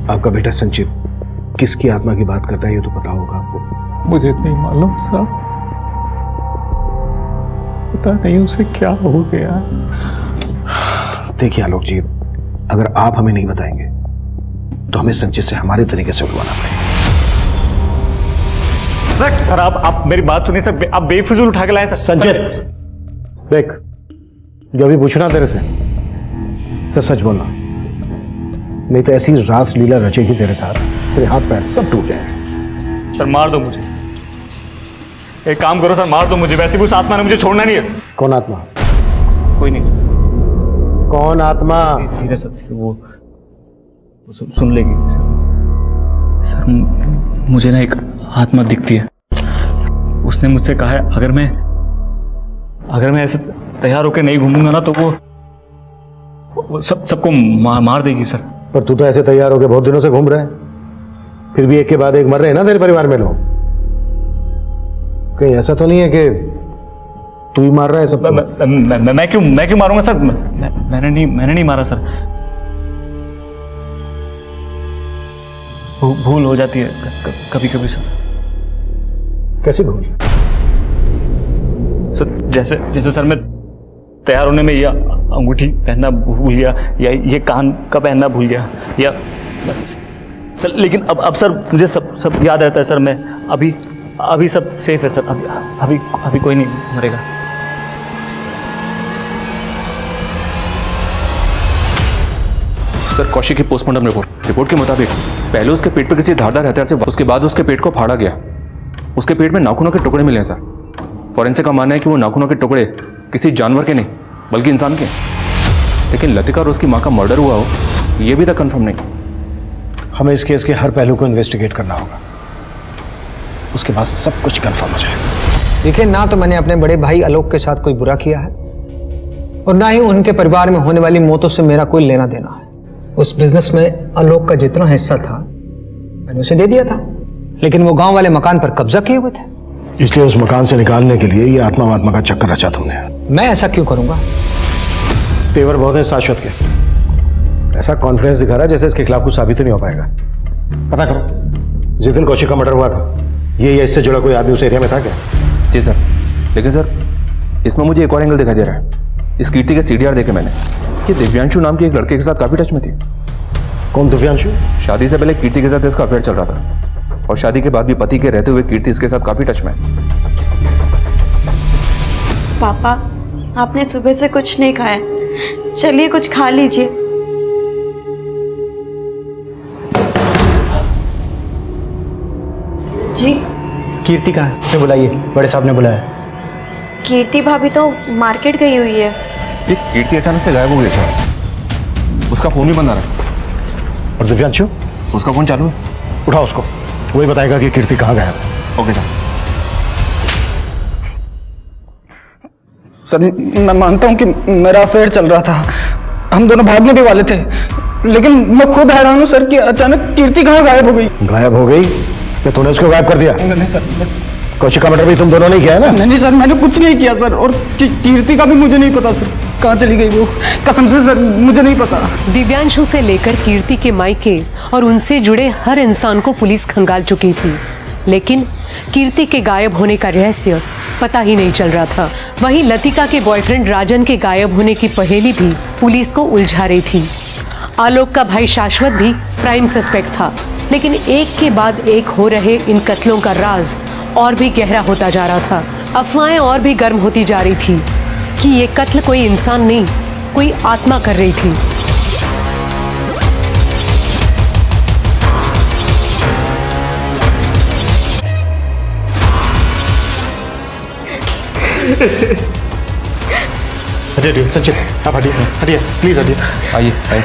आपका बेटा संचित किसकी आत्मा की बात करता है ये तो पता होगा आपको? मुझे नहीं मालूम साहब, पता नहीं उसे क्या हो गया। देखिए आलोक जी, अगर आप हमें नहीं बताएंगे तो हमें संचित से हमारे तरीके से उठवाना पड़ेगा। सर आप मेरी बात सुनिए सर, आप बेफिजूल उठा के लाए सर। संचित देख, जो भी पूछना तेरे से सच सच बोलना, नहीं तो ऐसी रास लीला रचेगी तेरे साथ, तेरे हाथ पैर सब टूट जाएंगे। सर मार दो मुझे, एक काम करो सर, मार दो मुझे, वैसे भी उस आत्मा ने मुझे छोड़ना नहीं है। कौन आत्मा? कोई नहीं। कौन आत्मा? धीरे सर, वो सुन लेगी सर। सर मुझे ना एक आत्मा दिखती है, उसने मुझसे कहा है अगर मैं ऐसे तैयार होकर नहीं घूमूंगा ना तो वो सबको मार देगी सर। पर तू तो ऐसे तैयार होकर बहुत दिनों से घूम रहा है, फिर भी एक के बाद एक मर रहे हैं ना तेरे परिवार में लोग। कहीं ऐसा तो नहीं है कि तू ही मार रहा है सबको? मैं क्यों मारूंगा सर? मैंने नहीं मारा सर। भूल हो जाती है कभी कभी सर। कैसी भूल? सर जैसे सर मैं तैयार होने में ये अंगूठी पहनना भूल गया, या ये कान का पहनना भूल गया, या सर, लेकिन अब सर मुझे सब याद रहता है सर। मैं अभी सब सेफ है सर। अभी कोई नहीं मरेगा। सर कौशिक की पोस्टमार्टम रिपोर्ट के मुताबिक पहले उसके पेट पर किसी धारदार हथियार से, उसके बाद उसके पेट को फाड़ा गया। उसके पेट में नाखूनों के टुकड़े मिले हैं सर। फॉरेंसिक का मानना है कि वो नाखूनों के टुकड़े किसी जानवर के नहीं बल्कि इंसान के। लेकिन लतिका और उसकी मां का मर्डर हुआ हो ये भी तक कंफर्म नहीं। हमें इस केस के हर पहलू को इन्वेस्टिगेट करना होगा, उसके बाद सब कुछ कंफर्म हो जाएगा। देखिए, ना तो मैंने अपने बड़े भाई आलोक के साथ कोई बुरा किया है और ना ही उनके परिवार में होने वाली मौतों से मेरा कोई लेना देना है। उस बिजनेस में आलोक का जितना हिस्सा था मैंने उसे दे दिया था, लेकिन वो गांव वाले मकान पर कब्जा किए हुए थे, इसलिए उस मकान से निकालने के लिए ये आत्मा का चक्कर रचा तुमने। मैं ऐसा क्यों करूंगा? तेवर बहुत है शाश्वत के, ऐसा कॉन्फिडेंस दिखा रहा है जैसे इसके खिलाफ कुछ साबित ही नहीं हो पाएगा। पता करो, जिस दिन कौशिक का मर्डर हुआ था ये या इससे जुड़ा कोई आदमी उस एरिया में था क्या? जी सर, लेकिन सर इसमें मुझे एक और एंगल दिखाई दे रहा है। इस कीर्ति के सीडीआर देखे मैंने कि दिव्यांशु नाम के एक लड़के के साथ काफी टच में थी। कौन दिव्यांशु? शादी से पहले कीर्ति के साथ इसका अफेयर चल रहा था और शादी के बाद भी पति के रहते हुए कीर्ति इसके साथ काफी टच में। पापा, आपने सुबह से कुछ नहीं खाया, चलिए कुछ खा लीजिए। जी कीर्ति कहाँ है? उसे बुलाइए, बड़े साहब ने बुलाया। कीर्ति भाभी तो मार्केट गई हुई है। ये कीर्ति अचानक से गायब हो गई सर। उसका फोन भी बंद आ रहा है। और दिव्यांशु? उसका फोन चालू है। उठाओ उसको, वही बताएगा कि कीर्ति कहाँ गायब है। Okay sir. सर मैं मानता हूँ कि मेरा अफेयर चल रहा था, हम दोनों भागने भी वाले थे, लेकिन मैं खुद हैरान हूँ सर कि अचानक कीर्ति कहाँ गायब हो गई। गायब हो गई? क्या तूने उसको गायब कर दिया? नहीं सर। कौशिक का मर्डर भी तुम दोनों ने किया है ना? नहीं सर, मैंने कुछ नहीं किया सर, और कीर्ति का भी मुझे नहीं पता सर, कहाँ चली गई वो, कसम से सर मुझे नहीं पता। दिव्यांशु से लेकर कीर्ति के मायके और उनसे जुड़े हर इंसान को पुलिस खंगाल चुकी थी, लेकिन कीर्ति के गायब होने का रहस्य पता ही नहीं चल रहा था। वहीं लतिका के बॉयफ्रेंड राजन के गायब होने की पहेली भी पुलिस को उलझा रही थी। आलोक का भाई शाश्वत भी प्राइम सस्पेक्ट था, लेकिन एक के बाद एक हो रहे इन कत्लों का राज और भी गहरा होता जा रहा था। अफवाहें और भी गर्म होती जा रही थी कि ये कत्ल कोई इंसान नहीं, कोई आत्मा कर रही थी। हटिए संचित, आप हटिए, हटिए प्लीज हटिए। आइए आइए।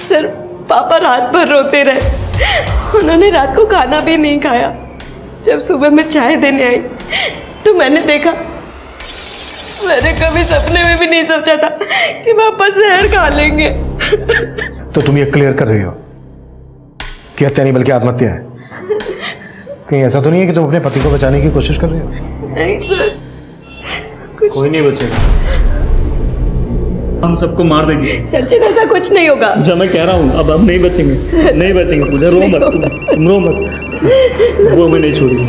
सर पापा रात भर रोते रहे, उन्होंने रात को खाना भी नहीं खाया। जब सुबह मैं चाय देने आई तो मैंने देखा, मैंने कभी सपने में भी नहीं सोचा था कि पापा जहर खा लेंगे। तो तुम ये क्लियर कर रही हो कि हत्या नहीं बल्कि आत्महत्या है? कहीं ऐसा तो नहीं है कि तुम अपने पति को बचाने की कोशिश कर रहे हो? नहीं सर, कोई नहीं बचेगा, हम सबको मार देंगे। सचिन ऐसा कुछ नहीं होगा। जो मैं कह रहा हूँ, अब नहीं बचेंगे, नहीं बचेंगे। मुझे रो मत, तुम रो मत, वो मैं नहीं छोड़ूंगी,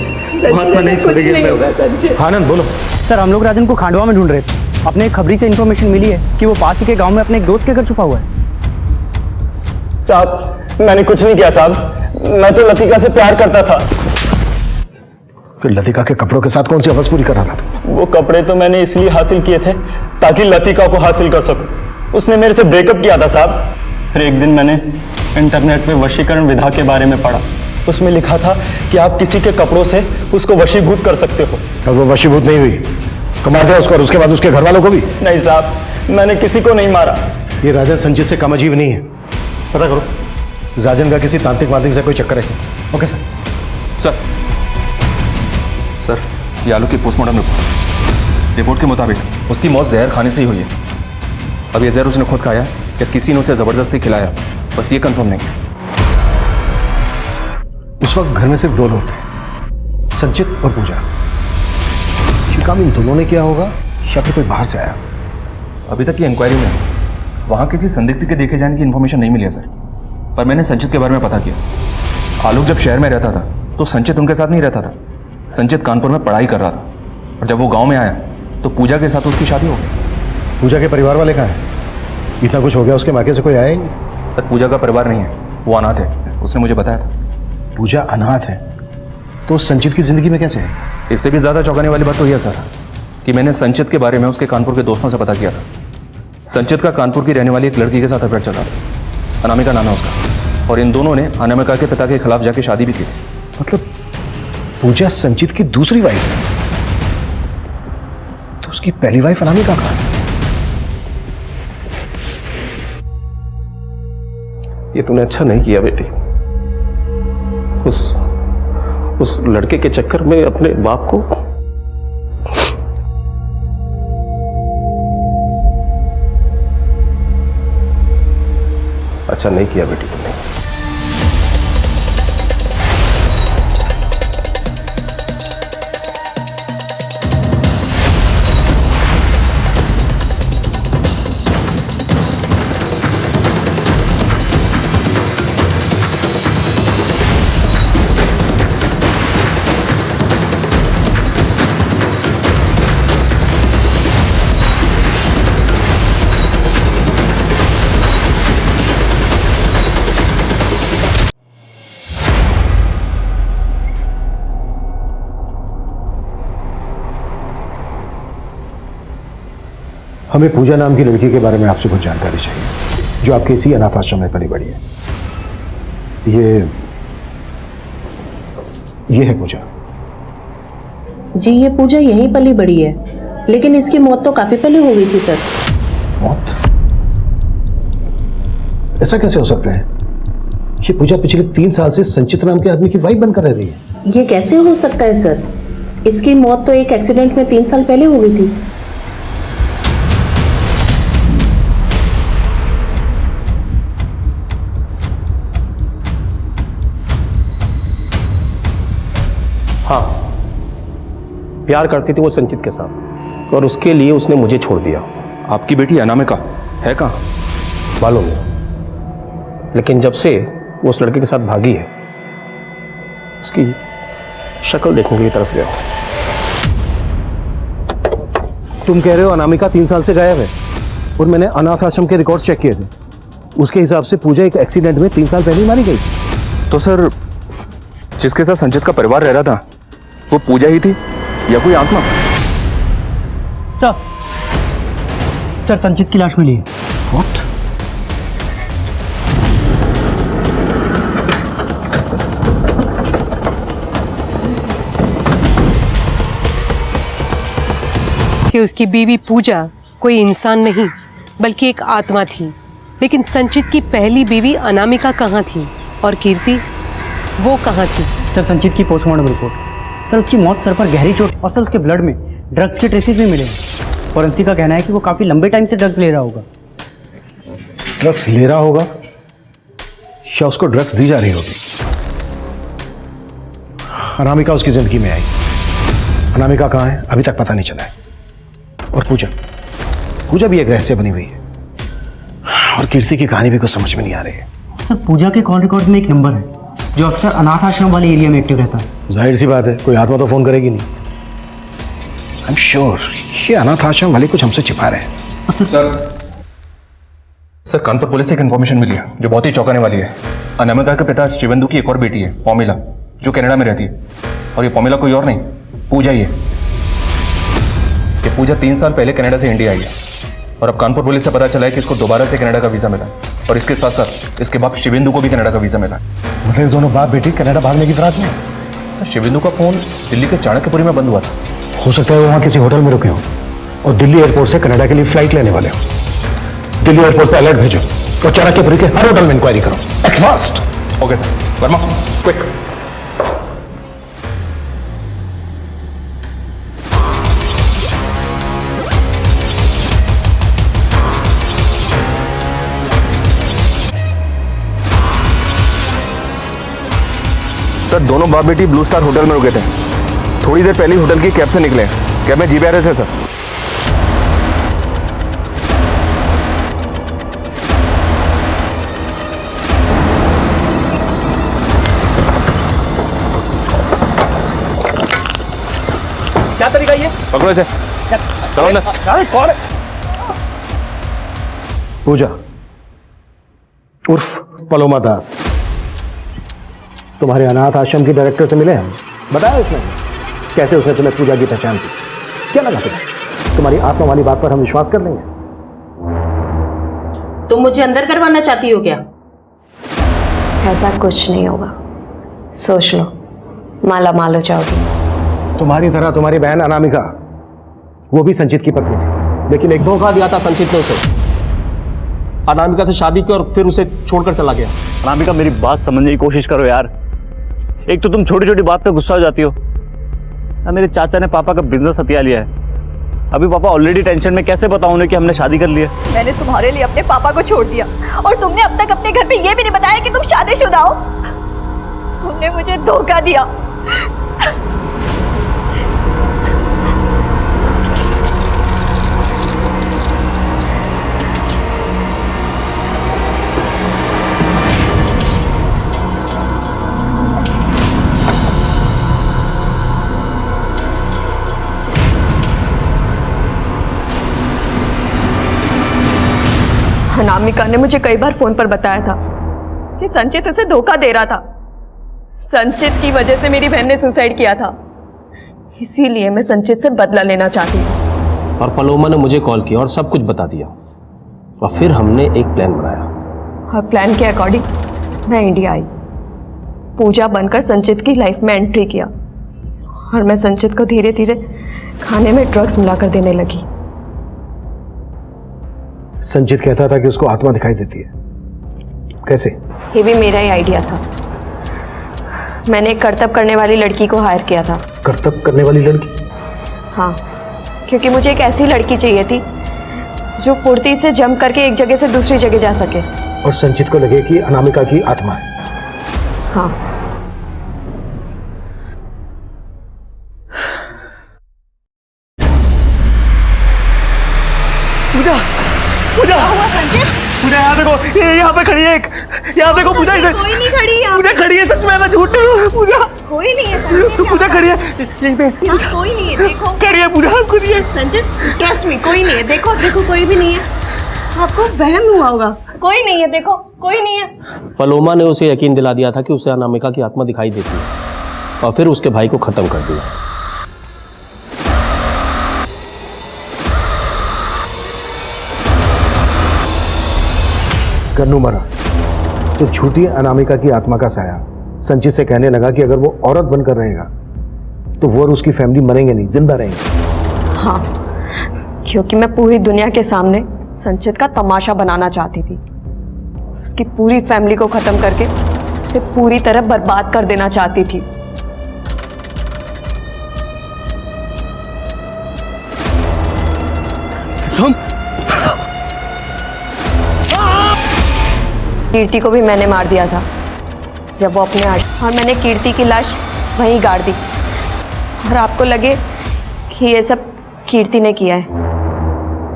महात्मा नहीं छोड़ेंगे। आनंद बोलो। सर हम लोग राजन को खांडवा में ढूंढ रहे थे, अपने एक खबरी से इन्फॉर्मेशन मिली है कि वो पास ही के गांव में अपने एक दोस्त के घर छुपा हुआ है। साहब मैंने कुछ नहीं किया साहब, मैं तो लतिका से प्यार करता था। फिर लतिका के कपड़ों के साथ कौन सी हवस पूरी कर रहा था? वो कपड़े तो मैंने इसलिए हासिल किए थे ताकि लतिका को हासिल कर सकूं। उसने मेरे से ब्रेकअप किया था साहब। फिर एक दिन मैंने इंटरनेट पे वशीकरण विधा के बारे में पढ़ा। उसमें लिखा था कि आप किसी के कपड़ों से उसको वशीभूत कर सकते हो। और वो वशीभूत नहीं हुई तो मार दिया उसको, और उसके बाद उसके घर वालों को भी? नहीं साहब, मैंने किसी को नहीं मारा। ये राजन संचित से कम अजीब नहीं है, पता करो राजन का किसी तांत्रिक वांत्रिक से कोई चक्कर है। Okay sir. सर ये आलोक की पोस्टमार्टम रिपोर्ट के मुताबिक उसकी मौत जहर खाने से ही हुई है। अब ये जहर उसने खुद खाया या किसी ने उसे जबरदस्ती खिलाया, बस ये कंफर्म नहीं। उस वक्त घर में सिर्फ दो लोग थे, संचित और पूजा। ये काम इन दोनों ने किया होगा या फिर कोई बाहर से आया? अभी तक की इंक्वायरी में वहां किसी संदिग्ध के देखे जाने की इन्फॉर्मेशन नहीं मिली है सर, पर मैंने संचित के बारे में पता किया। आलोक जब शहर में रहता था तो संचित उनके साथ नहीं रहता था। संचित कानपुर में पढ़ाई कर रहा था, और जब वो गांव में आया तो पूजा के साथ उसकी शादी हो गई। पूजा के परिवार वाले कहाँ हैं? इतना कुछ हो गया, उसके मायके से कोई आया ही नहीं? सर पूजा का परिवार नहीं है, वो अनाथ है, उसने मुझे बताया था। पूजा अनाथ है तो संचित की जिंदगी में कैसे है? इससे भी ज्यादा चौंकाने वाली बात तो यह सर कि मैंने संचित के बारे में उसके कानपुर के दोस्तों से पता किया था। संचित का कानपुर की रहने वाली एक लड़की के साथ अफेयर चल रहा था, अनामिका नाम है उसका, और इन दोनों ने अनामिका के पिता के खिलाफ जाके शादी भी की थी। मतलब पूजा संचित की दूसरी वाइफ है, तो उसकी पहली वाइफ अनामिका कहाँ है? ये तूने अच्छा नहीं किया बेटी, उस लड़के के चक्कर में अपने बाप को। अच्छा नहीं किया बेटी तुमने। हमें पूजा नाम की लड़की के बारे में आपसे कुछ जानकारी चाहिए। जो आपके इसी अनाथ आश्रम में पली बड़ी है। ये है पूजा। जी ये पूजा यहीं पली बड़ी है, लेकिन इसकी मौत तो काफी पहले हो गई थी सर। मौत? ऐसा कैसे हो सकता है? ये पूजा पिछले 3 साल से संचित नाम के आदमी की वाइफ बनकर रह रही है। ये कैसे हो सकता है सर? इसकी मौत तो एक एक्सीडेंट में 3 साल पहले हो गई थी। हाँ, प्यार करती थी वो संचित के साथ और उसके लिए उसने मुझे छोड़ दिया। आपकी बेटी अनामिका है कहाँ? मालूम नहीं, लेकिन जब से वो उस लड़के के साथ भागी है उसकी शक्ल देखने के लिए तरस गया। तुम कह रहे हो अनामिका 3 साल से गायब है और मैंने अनाथ आश्रम के रिकॉर्ड चेक किए थे, उसके हिसाब से पूजा एक एक्सीडेंट में 3 साल पहले ही मारी गई। तो सर जिसके साथ संचित का परिवार रह रहा था वो पूजा ही थी या कोई आत्मा? सर संचित की लाश मिली है। What? कि उसकी बीवी पूजा कोई इंसान नहीं बल्कि एक आत्मा थी। लेकिन संचित की पहली बीवी अनामिका कहाँ थी और कीर्ति वो कहाँ थी? सर संचित की पोस्टमार्टम रिपोर्ट। सर उसकी मौत सर पर गहरी चोट और सर उसके ब्लड में ड्रग्स के ट्रेसेस भी मिले हैं। फॉरेंसिक का कहना है कि वो काफी लंबे टाइम से ड्रग्स ले रहा होगा। ड्रग्स ले रहा होगा या उसको ड्रग्स दी जा रही होगी? अनामिका उसकी जिंदगी में आई, अनामिका कहाँ है अभी तक पता नहीं चला है। और पूजा भी एक रहस्य बनी हुई है और कीर्ति की कहानी भी कुछ समझ में नहीं आ रही है। सर पूजा के कॉल रिकॉर्ड में एक नंबर है जो अक्सर अनाथ आश्रम वाले एरिया में एक्टिव रहता है। जाहिर सी बात है कोई आत्मा तो फोन करेगी नहीं। आई एम श्योर ये अनाथ आश्रम वाले कुछ हमसे छिपा रहे हैं। सर कानपुर पुलिस से एक इन्फॉर्मेशन मिली है जो बहुत ही चौंकाने वाली है। अनामिका के पिता शिवेंदु की एक और बेटी है पौमिला, जो कनाडा में रहती है, और ये पौमिला कोई और नहीं पूजा ही है। ये पूजा 3 साल पहले कनाडा से इंडिया आई है और अब कानपुर पुलिस से पता चला है कि इसको दोबारा से कनाडा का वीजा मिला और इसके साथ साथ इसके बाप शिवेंदु को भी कनाडा का वीजा मिला। मतलब दोनों बाप बेटी कनाडा भागने की फिराक में? शिवेंदु का फोन दिल्ली के चाणक्यपुरी में बंद हुआ था। हो सकता है वो वहां किसी होटल में रुके हो और दिल्ली एयरपोर्ट से कनाडा के लिए फ्लाइट लेने वाले हो। दिल्ली एयरपोर्ट पे अलर्ट भेजो और चाणक्यपुरी के हर होटल में इंक्वायरी करो at fast. Okay sir. Verma quick. Sir दोनों बाप बेटी ब्लू स्टार होटल में रुके थे। थोड़ी देर पहले होटल की कैब से निकले। कैब में GPRS है सर। क्या तरीका ये? पकड़ो इसे। चलो अंदर। कौन है? पूजा उर्फ पलोमा दास तुम्हारे अनाथ आश्रम की डायरेक्टर से मिले हम। बताया उसने कैसे उसने तुम्हें पूजा की पहचान की? क्या लगा तुम्हारी आत्मा वाली बात पर हम विश्वास कर लेंगे? तुम मुझे अंदर करवाना चाहती हो क्या? ऐसा कुछ नहीं होगा, सोच लो, माला माल हो जाओगी। तुम्हारी तरह तुम्हारी बहन अनामिका वो भी संचित की पत्नी थी, लेकिन एक धोखा दिया था संचित ने उसे। अनामिका से शादी की और फिर उसे छोड़कर चला गया। अनामिका मेरी बात समझने की कोशिश करो यार। एक तो तुम छोटी छोटी बात पे गुस्सा हो जाती हो। मेरे चाचा ने पापा का बिजनेस हथिया लिया है। अभी पापा ऑलरेडी टेंशन में, कैसे बताऊं उन्हें कि हमने शादी कर ली है। मैंने तुम्हारे लिए अपने पापा को छोड़ दिया और तुमने अब तक अपने घर पे ये भी नहीं बताया कि तुम शादीशुदा हो। तुमने मुझे धोखा दिया। अनामिका ने मुझे कई बार फोन पर बताया था कि संचित उसे धोखा दे रहा था। संचित की वजह से मेरी बहन ने सुसाइड किया था, इसीलिए मैं संचित से बदला लेना चाहती हूँ। और पलोमा ने मुझे कॉल किया और सब कुछ बता दिया। और फिर हमने एक प्लान बनाया। और प्लान के अकॉर्डिंग मैं इंडिया आई, पूजा बनकर संचित की लाइफ में एंट्री किया और मैं संचित को धीरे धीरे खाने में ड्रग्स मिलाकर देने लगी। संचित कहता था कि उसको आत्मा दिखाई देती है। कैसे? ये भी मेरा ही आइडिया था। मैंने एक करतब करने वाली लड़की को हायर किया था। करतब करने वाली लड़की? हाँ, क्योंकि मुझे एक ऐसी लड़की चाहिए थी जो फुर्ती से जंप करके एक जगह से दूसरी जगह जा सके। और संचित को लगे कि अनामिका की आत्मा है। हाँ। पूजा, पूजा, पूजा यहाँ देखो, ये यहाँ पे खड़ी है एक, यहाँ देखो पूजा इधर। कोई नहीं खड़ी है। पूजा खड़ी है, सच में, मैं झूठ नहीं बोल रहा। पूजा कोई नहीं है। तू पूजा खड़ी है यहीं पे। यहाँ कोई नहीं है, देखो। खड़ी है पूजा, खड़ी है। संचित, ट्रस्ट मी, कोई नहीं है। देखो देखो, कोई भी नहीं है। आपको वहम हुआ होगा। कोई नहीं है, देखो, कोई नहीं है। पलोमा ने उसे यकीन दिला दिया था कि उसे अनामिका की आत्मा दिखाई देती है और फिर उसके भाई को खत्म कर दिया। कन्नू मरा तो झूठी अनामिका की आत्मा का साया संचित से कहने लगा कि अगर वो औरत बनकर रहेगा तो वो और उसकी फैमिली मरेंगे नहीं, जिंदा रहेंगे। हाँ, क्योंकि मैं पूरी दुनिया के सामने संचित का तमाशा बनाना चाहती थी। उसकी पूरी फैमिली को खत्म करके उसे पूरी तरह बर्बाद कर देना चाहती थी। तुम कीर्ति को भी मैंने मार दिया था जब वो अपने और मैंने कीर्ति की लाश वहीं गाड़ दी। और आपको लगे कि ये सब कीर्ति ने किया है।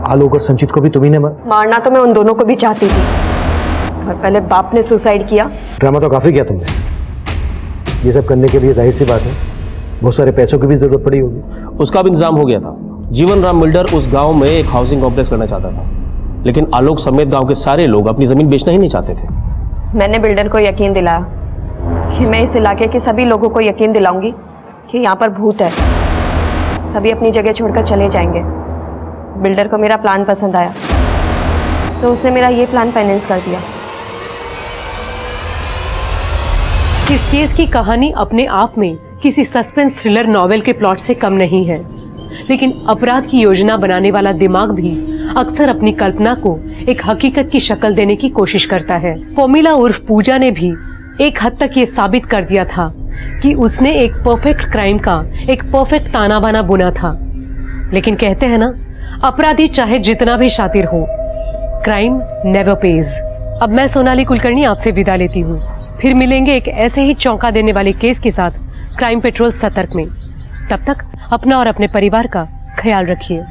आलोक और संचित को भी तुम्ही ने मारना तो मैं उन दोनों को भी चाहती थी, और पहले बाप ने सुसाइड किया। ड्रामा तो काफी किया तुमने। ये सब करने के लिए जाहिर सी बात है बहुत सारे पैसों की भी जरूरत पड़ी होगी। उसका भी इंतजाम हो गया था। जीवन राम बिल्डर उस गांव में एक हाउसिंग कॉम्प्लेक्स करना चाहता था, लेकिन आलोक समेत गांव के सारे लोग अपनी जमीन बेचना ही नहीं चाहते थे। मैंने बिल्डर को यकीन दिलाया कि मैं इस इलाके के सभी लोगों को यकीन दिलाऊंगी कि यहाँ पर भूत है, सभी अपनी जगह छोड़कर चले जाएंगे। बिल्डर को मेरा प्लान पसंद आया, सो उसने मेरा ये प्लान फाइनेंस कर दिया। इस केस की कहानी अपने आप में किसी सस्पेंस थ्रिलर नॉवेल के प्लॉट से कम नहीं है, लेकिन अपराध की योजना बनाने वाला दिमाग भी अक्सर अपनी कल्पना को एक हकीकत की शक्ल देने की कोशिश करता है। पोमिला उर्फ पूजा ने भी एक हद तक ये साबित कर दिया था कि उसने एक परफेक्ट क्राइम का एक परफेक्ट ताना बाना बुना था। लेकिन कहते हैं ना, अपराधी चाहे जितना भी शातिर हो, क्राइम नेवर पेज। अब मैं सोनाली कुलकर्णी आपसे विदा लेती हूँ। फिर मिलेंगे एक ऐसे ही चौंका देने वाले केस के साथ क्राइम पेट्रोल सतर्क में। तब तक अपना और अपने परिवार का ख्याल रखिए।